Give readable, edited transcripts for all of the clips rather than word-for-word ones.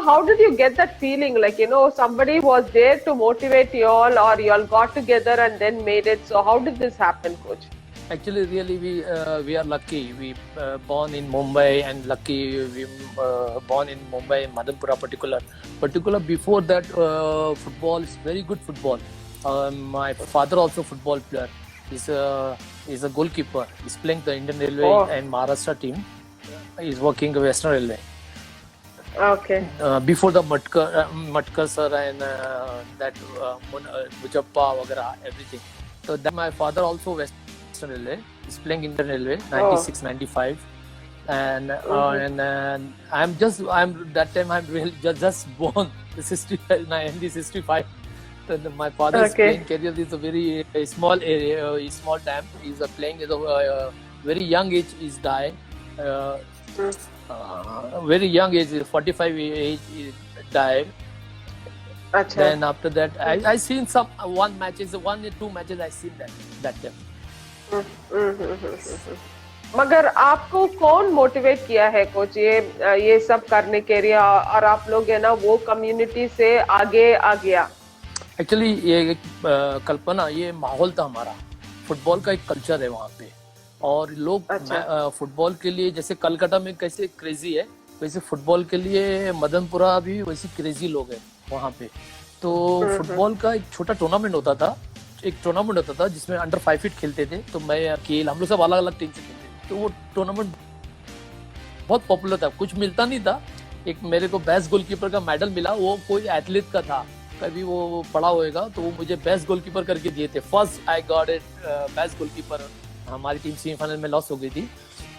how did you get that feeling? Like, somebody was there to motivate you all, or you all got together and then made it. So how did this happen, coach? Actually, really, we are lucky. We born in Mumbai, and lucky we born in Mumbai, Madanpura particular. Before that, football is very good football. My father also football player. He's a goalkeeper. He's playing the Indian Railway and Maharashtra team. He's working Western Railway. Okay. Before the Matkar sir and that Bujappa, वगैरह, everything. So that my father also Western Railway. He's playing Indian Railway 96, 95, and I'm that time I'm really just born 65. So my father's playing career is a very small area, small time. He's playing at a very young age. He's died. Very young age, 45 age, he died. Achha. Then after that, I seen some one or two matches. I seen that time. मगर आपको कौन motivate किया है coach ये सब करने के लिए, और आप लोग है ना वो कम्युनिटी से आगे आ गया? एक्चुअली ये कल्पना, ये माहौल था हमारा, फुटबॉल का एक कल्चर है वहाँ पे, और लोग फुटबॉल के लिए जैसे कलकत्ता में कैसे क्रेजी है, वैसे फुटबॉल के लिए मदनपुरा भी वैसे क्रेजी लोग हैं वहाँ पे। तो फुटबॉल का एक छोटा टूर्नामेंट होता था जिसमें अंडर 5 फीट खेलते थे। तो मैं अकेले, हम लोग सब अलग अलग टीम से खेलते थे। तो वो टूर्नामेंट बहुत पॉपुलर था, कुछ मिलता नहीं था। एक मेरे को बेस्ट गोलकीपर का मेडल मिला, वो कोई एथलीट का था, कभी वो पड़ा होएगा, तो वो मुझे बेस्ट गोलकीपर करके दिए थे। First I got it best goalkeeper. हमारी टीम सेमीफाइनल में लॉस हो गई थी,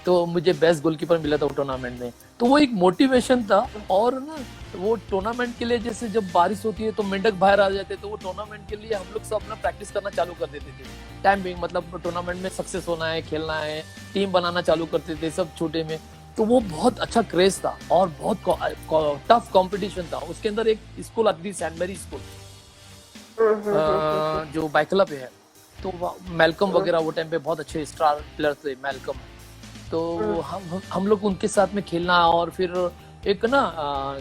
तो मुझे बेस्ट गोलकीपर मिला था वो टूर्नामेंट में। तो वो एक मोटिवेशन था। और ना वो टूर्नामेंट के लिए जैसे जब बारिश होती है तो मेंढक बाहर आ जाते, तो वो टूर्नामेंट के लिए हम लोग सब अपना प्रैक्टिस करना चालू कर देते थे। टाइम बिंग, मतलब टूर्नामेंट में सक्सेस होना है, खेलना है, टीम बनाना चालू करते थे सब छोटे में। तो वो बहुत अच्छा क्रेज था और बहुत टफ कंपटीशन था। उसके अंदर एक स्कूल आती थी, सेंट मैरी स्कूल, जो बाइकला पे है। तो मेलकम वगैरह वो टाइम पे बहुत अच्छे स्टार प्लेयर थे, मेलकम। तो हम लोग उनके साथ में खेलना, और फिर एक ना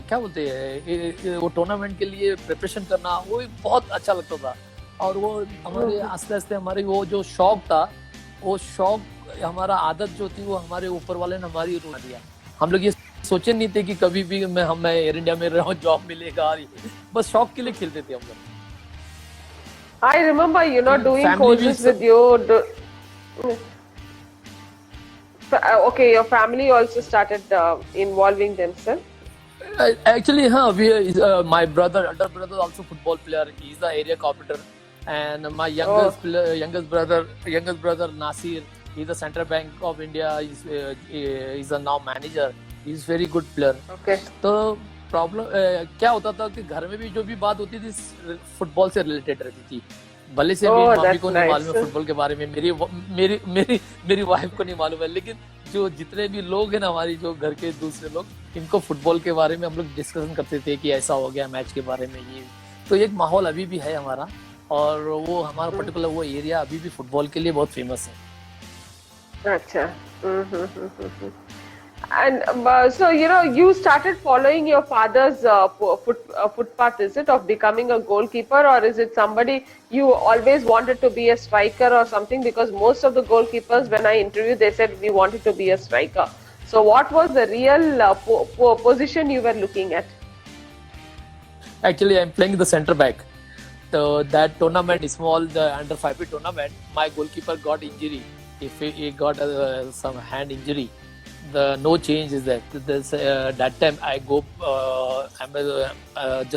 क्या बोलते हैं, वो टूर्नामेंट के लिए प्रिपरेशन करना, वो बहुत अच्छा लगता था। और वो हमारे आस्ते आस्ते हमारी वो जो शौक था, वो शौक हमारा आदत जो थी, वो हमारे ऊपर वाले ने हमारी रोक दिया। हम लोग ये सोचे नहीं थे कि कभी भी मैं एयर इंडिया में रहूं, जॉब मिलेगा, बस शौक के लिए खेलते थे हम लोग। I remember, doing courses with you. Okay, your family also started involving themselves. Actually, my elder brother also football player. He's the area coordinator, and my youngest brother Nasir, he's the Central Bank of India. He's a now manager. He's very good player. Okay. तो problem क्या होता था कि घर में भी जो भी बात होती थी फुटबॉल से रिलेटेड रहती थी। भले से मेरी मम्मी को नहीं मालूम है फुटबॉल के बारे में, मेरी वाइफ को नहीं मालूम है, लेकिन जो जितने भी लोग हैं ना, हमारी जो घर के दूसरे लोग, इनको फुटबॉल के बारे में हम लोग डिस्कशन करते थे कि ऐसा हो गया मैच के बारे में। ये तो एक माहौल अभी भी है हमारा, और वो हमारा पर्टिकुलर वो एरिया अभी भी फुटबॉल के लिए बहुत फेमस है। अच्छा। And so you started following your father's footpath, is it, of becoming a goalkeeper, or is it somebody you always wanted to be a striker or something? Because most of the goalkeepers, when I interviewed, they said we wanted to be a striker. So what was the real position you were looking at? Actually, I'm playing the center back. So that tournament, the under 5 feet tournament, my goalkeeper got injury. If he got some hand injury, no change is that. That time I go,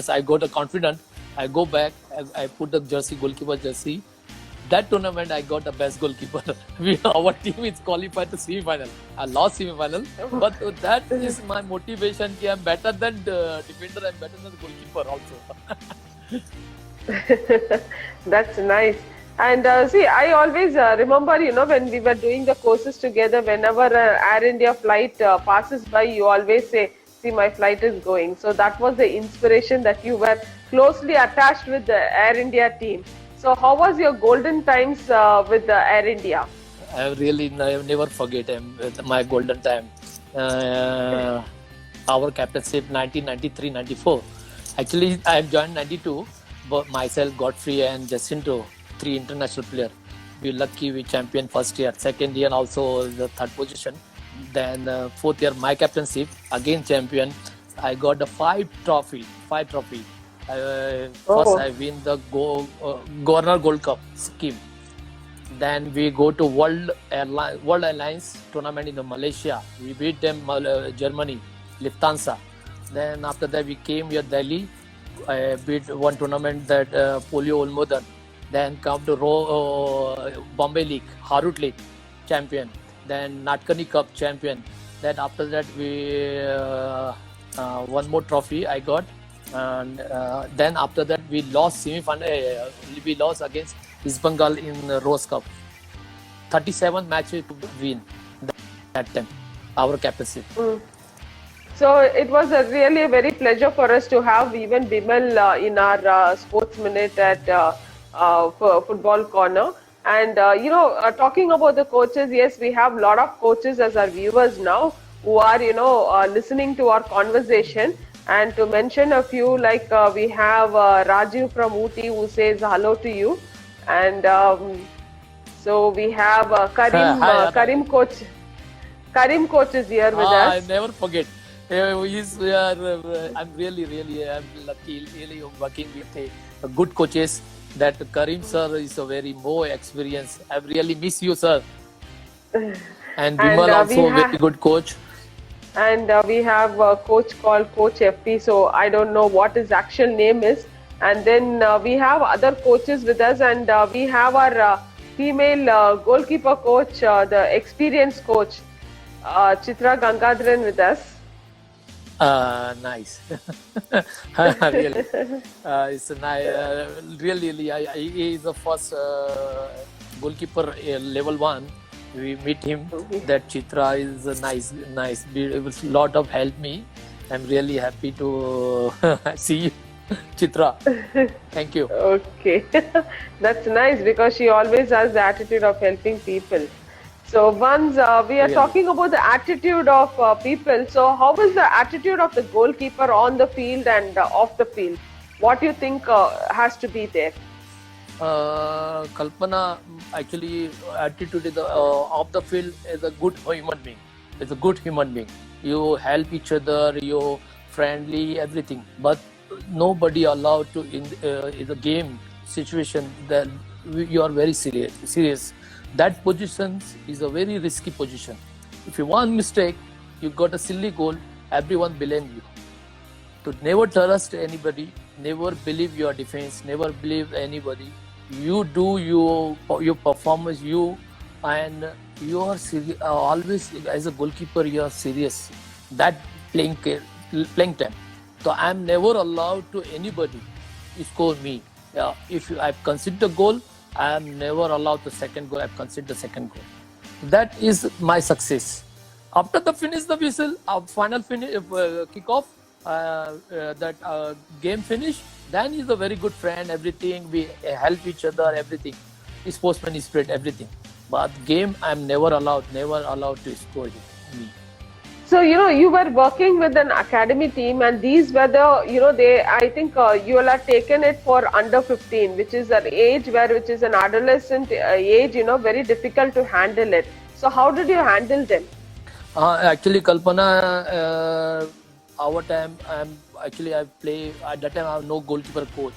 I got a confident. I go back. I put the goalkeeper jersey. That tournament I got the best goalkeeper. Our team is qualified to semi-final. I lost semi-final, but that is my motivation. I'm better than the defender. I'm better than the goalkeeper also. That's nice. And see, I always remember, when we were doing the courses together, whenever Air India flight passes by, you always say, see, my flight is going. So that was the inspiration that you were closely attached with the Air India team. So how was your golden times with the Air India? I never forget my golden time. our captainship 1993-94. Actually, I have joined 92, but myself, Godfrey and Jacinto, three international players. We lucky we champion first year. Second year also the third position. Then fourth year my captainship again champion. I got the five trophy. First I win the Governor Gold Cup scheme. Then we go to World Alliance tournament in Malaysia. We beat them Germany, Lufthansa. Then after that we came here Delhi. I beat one tournament that Polio Olmodan. Then come to Bombay League, Harut League champion. Then Natkani Cup champion. Then after that we one more trophy I got. And then after that we lost semi-final. We lost against East Bengal in Rose Cup. 37 matches to win that time. Our capacity. So it was really a very pleasure for us to have even Bimal in our Sports Minute at Football Corner. And talking about the coaches, yes, we have a lot of coaches as our viewers now who are listening to our conversation. And to mention a few, like we have Rajiv from Ooty who says hello to you. And so we have Karim coach. Karim coach is here with us. I never forget. I'm really I'm lucky, really working with good coaches. That Karim sir is a very more experienced. I really miss you, sir. And Bimal also very good coach. And we have a coach called Coach FP. So I don't know what his actual name is. And then we have other coaches with us, and we have our female goalkeeper coach, the experienced coach, Chitra Gangadharan with us. Nice. Really, it's nice. Really, he is the first goalkeeper level 1. We meet him. That Chitra is nice. It was a lot of help me. I'm really happy to see you, Chitra. Thank you. Okay, that's nice because she always has the attitude of helping people. So once we are talking about the attitude of people, so how is the attitude of the goalkeeper on the field and off the field? What do you think has to be there? Kalpana, actually, attitude is off the field is a good human being. It's a good human being. You help each other, you friendly, everything. But nobody allowed to in the game situation that you are very serious. That position is a very risky position. If you one mistake, you got a silly goal, everyone blame you. To never trust anybody, never believe your defense, never believe anybody. You do your performance, and you are serious, always as a goalkeeper. You are serious. That playing time. So I am never allowed to anybody score me. If I've conceded a goal, I am never allowed the second goal. I've conceded the second goal. That is my success. After the finish the whistle, final finish, kickoff, that game finish, then he's a very good friend, everything. We help each other, everything. Sportsman spirit, everything. But game, I'm never allowed to score me. So, you were working with an academy team, and these were the, I think you all have taken it for under 15, which is an age which is an adolescent age, very difficult to handle it. So, how did you handle them? Actually, Kalpana, our time, I play, at that time I have no goalkeeper coach.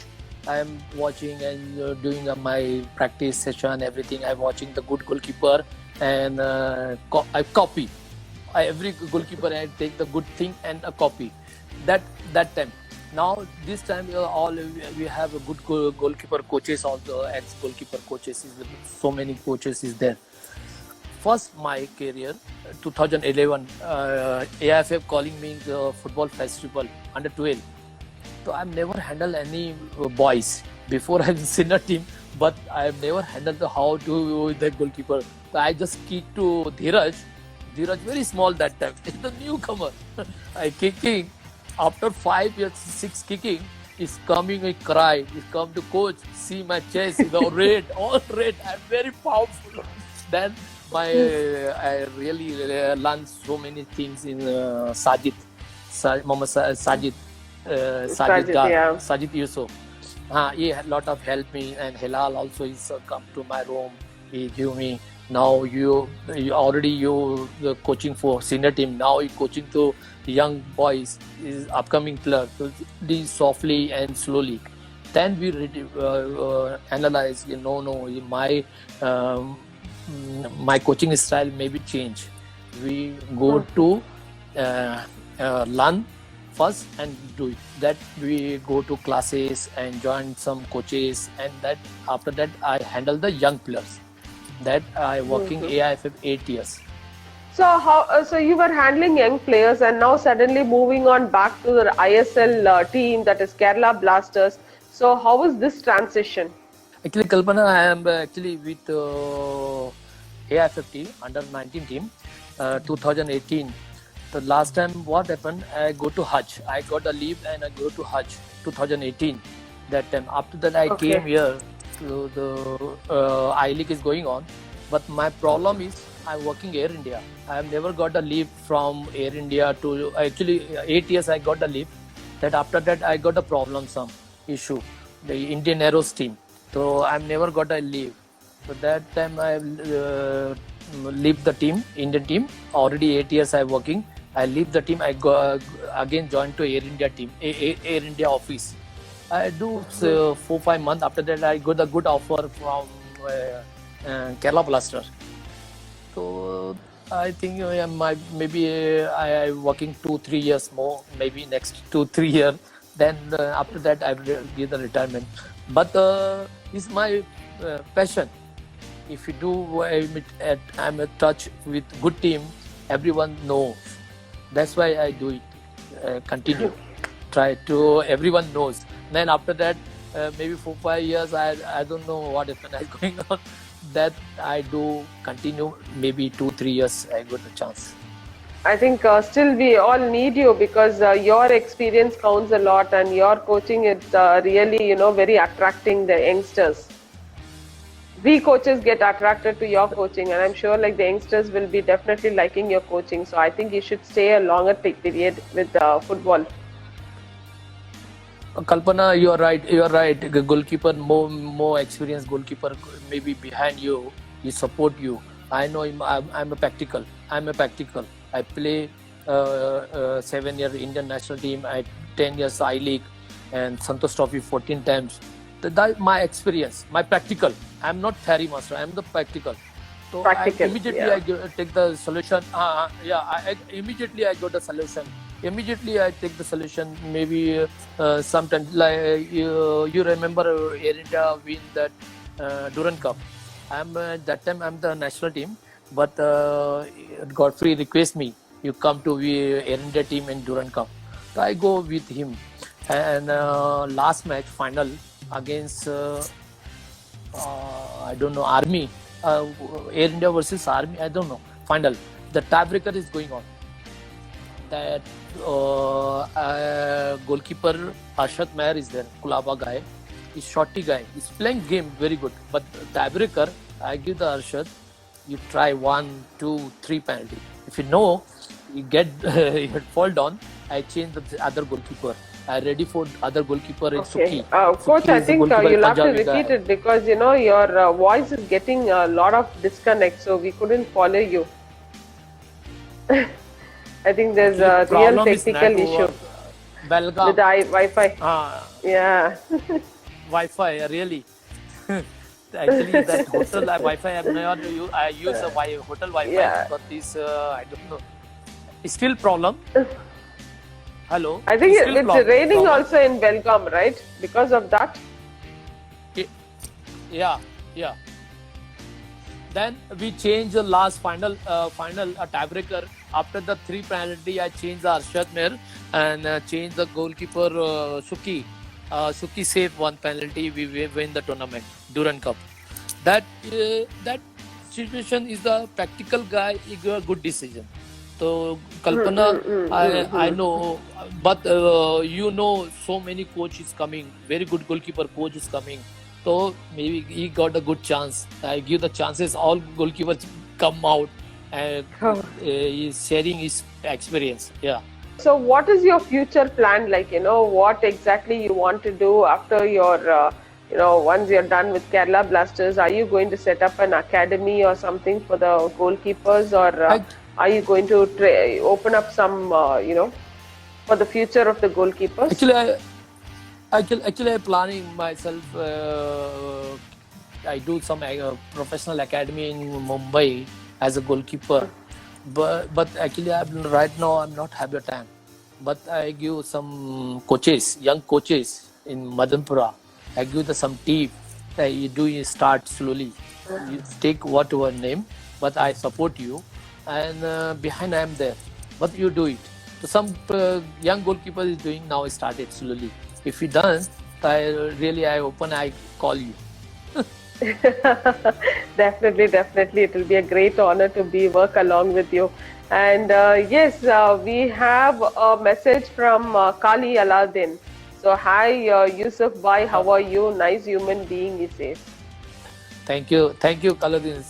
I am watching and doing my practice session, everything. I'm watching the good goalkeeper and I copy. Every goalkeeper I take the good thing and a copy. That time. Now this time we have a good goalkeeper coaches, also ex-goalkeeper coaches. So many coaches is there. First my career, 2011, AIFF calling me the football festival under 12. So I've never handled any boys before. I've seen a team, but I've never handled how to the goalkeeper. So I just kicked to Dheeraj, very small that time. It's the newcomer. I kicking. After 5 years, 6 kicking, he's coming, he cry. He come to coach, see my chest, all red. I'm very powerful. Then I really learned so many things in Sajid. Mohammad Sajid, Sajid, yeah. Sajid Yusuf. He had lot of help me, and Hilal also is come to my room. He give me, now you already the coaching for senior team. Now you coaching to young boys, is upcoming player. So do softly and slowly. Then we analyze. No, um, my coaching style maybe change. We go to learn first and do it. That we go to classes and join some coaches, and that after that I handle the young players. That I working AIFF 8 years. So so you were handling young players, and now suddenly moving on back to the ISL team, that is Kerala Blasters. So how was this transition? Actually, Kalpana, I am actually with AIFF team, under 19 team, 2018. The last time what happened, I go to Hajj. I got a leave and I go to Hajj 2018. That time. After that, I came here. To the I-League is going on. But my problem is I'm working Air India. I have never got a leave from Air India to, actually 8 years I got a leave. That after that I got a problem, some issue. The Indian Aeros team. So I've never got a leave. So that time I leave the team, Indian team. Already 8 years I'm working. I leave the team. I go again join to Air India team, Air India office. I do 4-5 months. After that, I got a good offer from Kerala Blaster. So I think maybe I working 2-3 years more. Maybe next 2-3 years. Then after that, I will give the retirement. But it's my passion. If you do, I'm in touch with good team. Everyone knows. That's why I do it. Continue. Try to. Everyone knows. Then after that, maybe 4-5 years, I don't know what is going on. That I do continue. Maybe 2-3 years, I got the chance. I think still we all need you, because your experience counts a lot, and your coaching is really, very attracting the youngsters. We coaches get attracted to your coaching, and I'm sure like the youngsters will be definitely liking your coaching. So I think you should stay a longer period with football. Kalpana, you are right. You are right. The goalkeeper, more experienced goalkeeper, maybe behind you. He support you. I know him. I'm a practical. I play 7 years Indian national team. 10 years I-League and Santosh Trophy 14 times. That my experience, my practical. I'm not theory master. I'm the practical. So immediately I take the solution. Immediately I got the solution. Immediately I take the solution. Maybe sometimes like you remember Air India win that Durand Cup. That time I'm the national team, but Godfrey request me, you come to Air India team in Durand Cup. So I go with him, and last match final against I don't know, Army, Air India versus Army, I don't know, final. The tiebreaker is going on. That goalkeeper Arshad Meher is there, Kulaba guy. He's shorty guy. He's playing game very good. But tiebreaker, I give the Arshad. You try 1, 2, 3 penalty. If you know, you get you fall down. I change the other goalkeeper. I ready for other goalkeeper in Suki. Coach, I think you'll have to repeat it, because your voice is getting a lot of disconnect, so we couldn't follow you. I think there's a real technical issue with the Wi-Fi. Yeah. Wi-Fi, really. Actually, that hotel Wi-Fi, I use a hotel Wi-Fi, but this, I don't know. It's still problem. Hello? I think it's raining also in Belgaum, right? Because of that? Yeah. Then we change the last final tiebreaker. After the 3 penalty, I change the Arshad Meher and change the goalkeeper Suki. Suki saved 1 penalty. We win the tournament, Durand Cup. That situation is the practical guy. He got a good decision. So Kalpana, I know, but so many coaches coming. Very good goalkeeper coach is coming. So maybe he got a good chance. I give the chances. All goalkeepers come out and he's sharing his experience. Yeah. So what is your future plan like? What exactly you want to do after once you're done with Kerala Blasters? Are you going to set up an academy or something for the goalkeepers, or I, are you going to open up some, for the future of the goalkeepers? actually, I'm planning myself. I do some professional academy in Mumbai as a goalkeeper, but actually, right now I'm not have the time. But I give some coaches, young coaches in Madanpura. I give some tip. You start slowly. You take whatever name, but I support you, and behind I am there. But you do it. So some young goalkeeper is doing now. Started slowly. If you done, I call you. Definitely, it will be a great honor to work along with you. And yes, we have a message from Kali Aladdin. So, hi, Yusuf Bhai, how are you? Nice human being, he says. Thank you, Kaladin.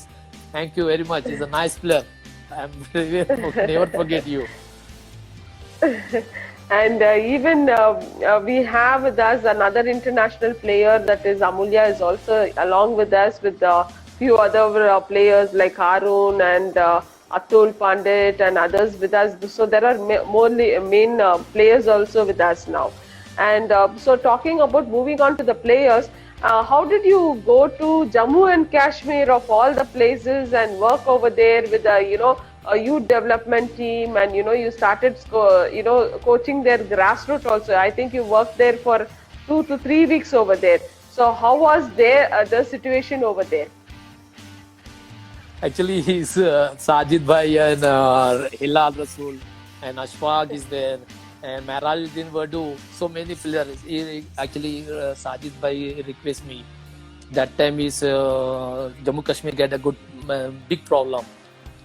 Thank you very much. He's a nice player. I'm never forget you. And even we have with us another international player, that is Amulya, is also along with us with a few other players like Harun and Atul Pandit and others with us. So there are main players also with us now. And so talking about moving on to the players, how did you go to Jammu and Kashmir of all the places and work over there with a youth development team, and you started coaching their grassroots also? I think you worked there for 2 to 3 weeks over there. So how was the situation over there? Actually, he's Sajid Bhai and Hilal Rasool and Ashfaq is there and Mehrajuddin Wadu. So many players. Actually, Sajid Bhai request me. That time is Jammu Kashmir get a good big problem.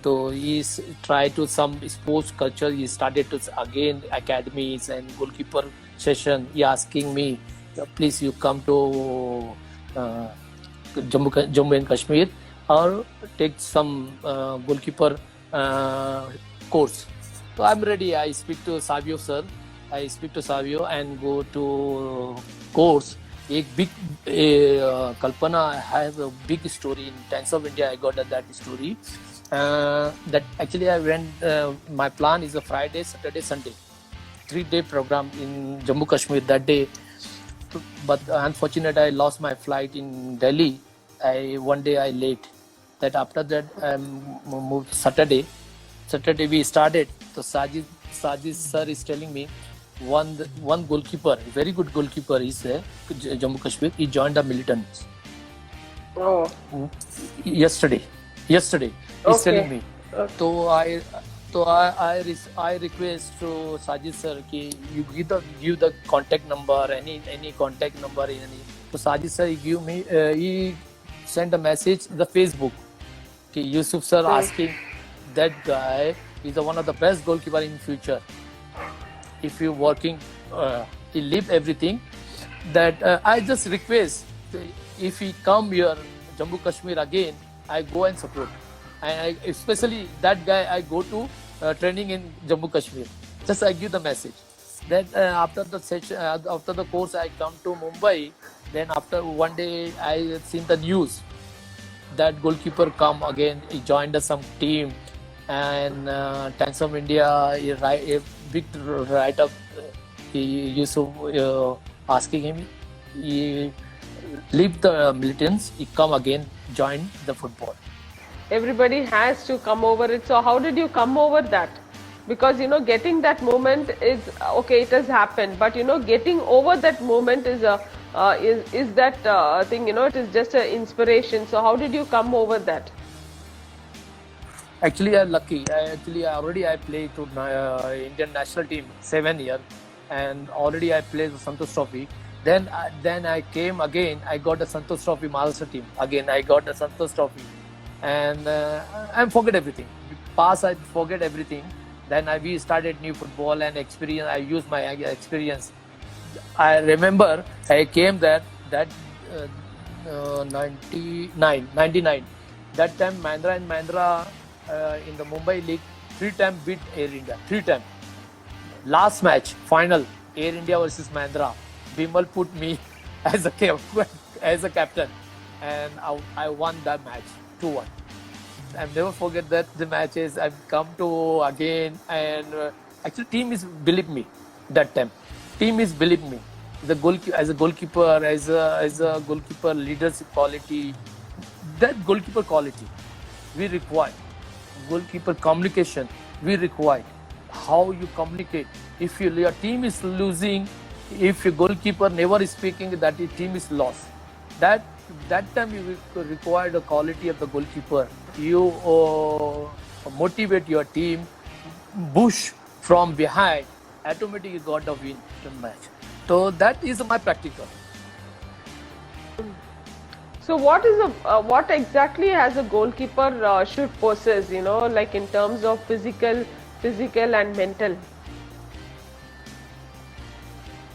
So he tried to some sports culture. He started to again academies and goalkeeper session. He asking me, please you come to Jammu and Kashmir or take some goalkeeper course. So I'm ready. I speak to Savio sir. I speak to Savio and go to course. Kalpana has a big story in Times of India. I got that story. That actually I went. My plan is a Friday, Saturday, Sunday, 3-day program in Jammu Kashmir that day. But unfortunately, I lost my flight in Delhi. One day I late. That after that I moved Saturday. Saturday we started. So Sajid sir is telling me one goalkeeper, very good goalkeeper is there, Jammu Kashmir. He joined the militants. Oh. Yesterday. He's telling me. Okay. So I request to Sajid sir ki you give the contact number, any contact number. So Sajid sir he sent a message the Facebook. Ki Yusuf sir asking that guy is one of the best goalkeeper in future. If you working, he leave everything. That I just request if he come here Jammu Kashmir again, I go and support. And especially that guy, I go to training in Jammu Kashmir. Just I give the message. Then after the session, after the course, I come to Mumbai. Then after one day, I seen the news that goalkeeper come again. He joined some team, and Times of India a big write up. He used to asking him. He leave the militants. He come again, join the football. Everybody has to come over it. So how did you come over that? Because getting that moment is okay, it has happened, but getting over that moment is that thing, it is just an inspiration. So how did you come over that? Actually, I'm lucky. I played to Indian national team 7 years, and already I played the Santosh Trophy. Then I came again. I got the Santosh Trophy Maharashtra team. Again, I got the Santosh Trophy. And I forget everything. Past, I forget everything. Then we started new football and experience. I used my experience. I remember I came there that 99. That time Mahindra and Mahindra in the Mumbai League 3 times beat Air India. 3 times. Last match, final, Air India versus Mahindra. Bimal put me as a captain, and I won that match 2-1. I'll never forget that the matches. I've come to again, and actually, team is believe me that time. Team is believe me. As a goalkeeper, as a goalkeeper leadership quality, that goalkeeper quality we require. Goalkeeper communication we require. How you communicate. If your team is losing, if your goalkeeper never is speaking, that your team is lost. That time you require the quality of the goalkeeper. You motivate your team, push from behind, automatically got the win the match. So that is my practical. So what exactly has a goalkeeper should possess, like in terms of physical and mental?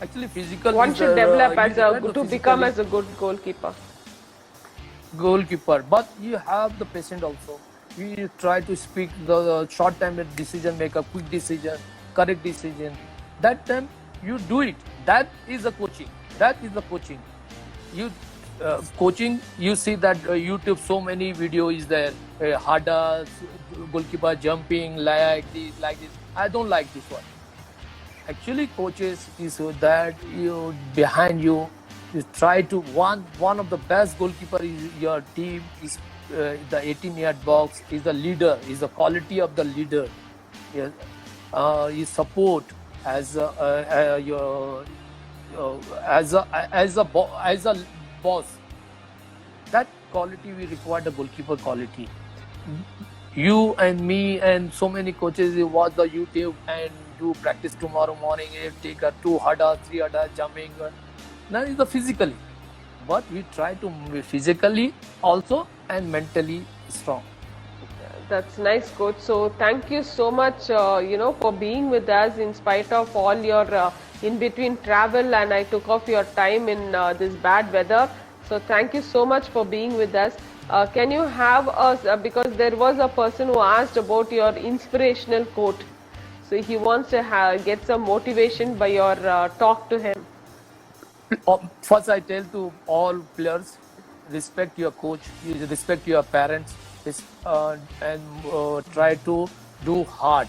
Actually, physical. One should develop to become as a good goalkeeper. But you have the patient also. You try to speak the short time decision, make a quick decision, correct decision. That time you do it. That is the coaching. You coaching. You see that YouTube, so many video is there. Harder goalkeeper jumping like this. I don't like this one. Actually, coaches is that you behind you try to one of the best goalkeeper is your team is the 18-yard box is the leader, is the quality of the leader. You support as a boss. That quality we require, the goalkeeper quality. You and me and so many coaches you watch the YouTube and do practice tomorrow morning. Take a 2 harder, 3 harder jumping. That is the physically, but we try to be physically also and mentally strong. That's nice, coach. So thank you so much, for being with us in spite of all your in between travel, and I took off your time in this bad weather. So thank you so much for being with us. Can you have us, because there was a person who asked about your inspirational quote. So he wants to get some motivation by your talk to him. First, I tell to all players, respect your coach, respect your parents, and try to do hard.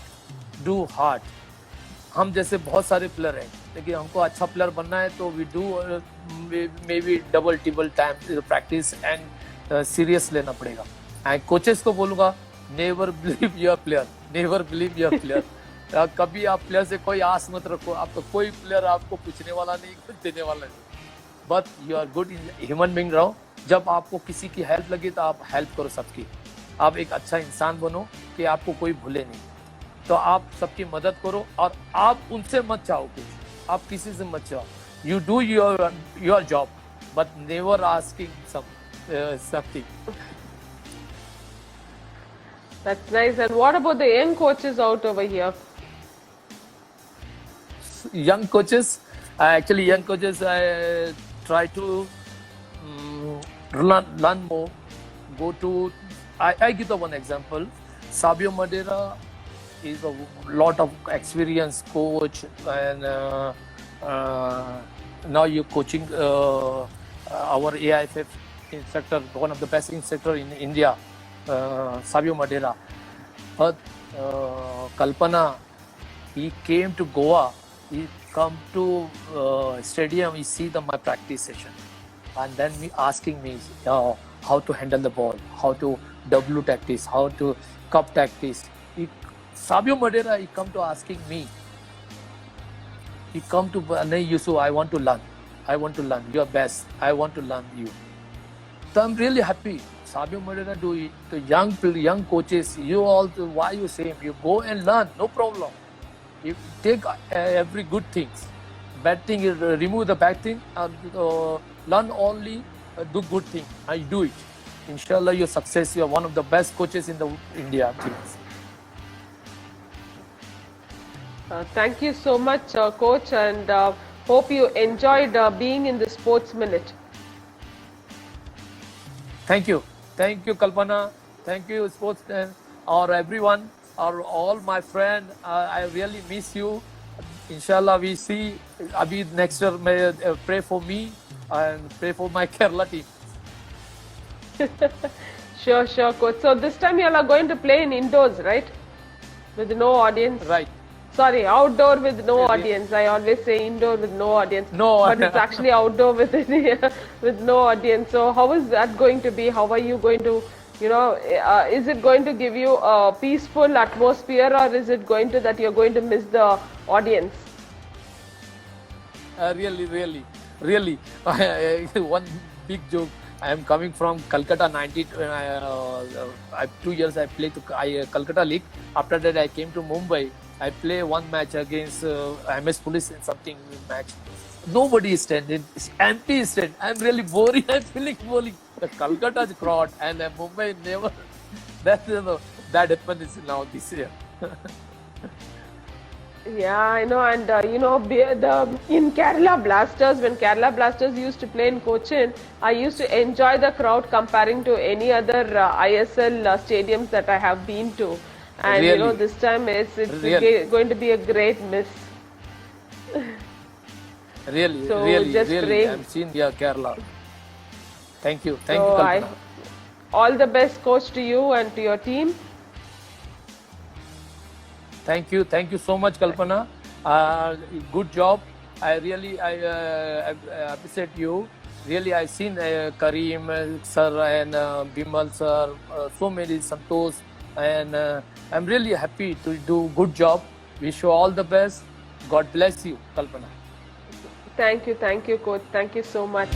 हम जैसे बहुत सारे player हैं, लेकिन हमको अच्छा player बनना है तो we do maybe double time practice and serious लेना पड़ेगा. And coaches को बोलूँगा, never believe your player. कभी आप प्लेयर से कोई आस मत रखो. आपका कोई प्लेयर आपको पूछने वाला नहीं, कुछ देने वाला नहीं. But you are good human being रहो. जब आपको किसी की हेल्प लगी तो आप हेल्प करो सबकी. आप एक अच्छा इंसान बनो कि आपको कोई भूले नहीं. तो आप सबकी मदद करो और आप उनसे मत चाहो कुछ. आप किसी से मत चाहो. You do your job but never asking something. That's nice. And what about the young coaches out over here? Young coaches, I try to learn more. I give the one example. Sabio Madeira is a lot of experienced coach, and now you're coaching our AIFF instructor, one of the best instructor in India, Sabio Madeira. But Kalpana, he came to Goa. He come to stadium. He see my practice session, and then me asking me how to handle the ball, how to W tactics, how to cup tactics. Sabio Madeira, he come to asking me. He come to Yusuf, I want to learn. You are best. I want to learn you. So I'm really happy. Sabio Madeira do it. The young coaches, you all, why you say you go and learn, no problem. You take every good things. Bad thing, remove the bad thing. Learn only do good thing. I do it. Inshallah, your success. You are one of the best coaches in the India teams. Thank you so much, coach, and hope you enjoyed being in the Sports Minute. Thank you, Kalpana. Thank you, sportsman, or everyone, or all my friends. I really miss you. Inshallah, we see. Abhi next year, may pray for me and pray for my Kerala team. Sure, sure, coach. So this time you all are going to play in indoors, right? With no audience. Right. Sorry, outdoor with no Yeah. audience. I always say indoor with no audience. No. But it's actually outdoor with with no audience. So how is that going to be? How are you going to, is it going to give you a peaceful atmosphere, or is it going to that you're going to miss the audience? Really. One big joke. I am coming from Calcutta. 2 years I played to Calcutta League. After that, I came to Mumbai. I play one match against MS Police in something match. Nobody is standing. It's empty stand. I'm really boring. I'm feeling boring. The Calcutta is crowd and Mumbai never. That happens now this year. Yeah, I know, and in Kerala Blasters, when Kerala Blasters used to play in Cochin, I used to enjoy the crowd comparing to any other ISL stadiums that I have been to, and Really? this time it's Really? going to be a great miss. Really, So, really, just really. praying. I'm seeing Kerala. Thank you, So Kalpana. all the best, coach, to you and to your team. Thank you so much, Kalpana. Good job. I appreciate you. Really, I've seen Kareem sir and Bimal sir, so many Santosh, and I'm really happy to do good job. Wish you all the best. God bless you, Kalpana. Thank you, coach. Thank you so much.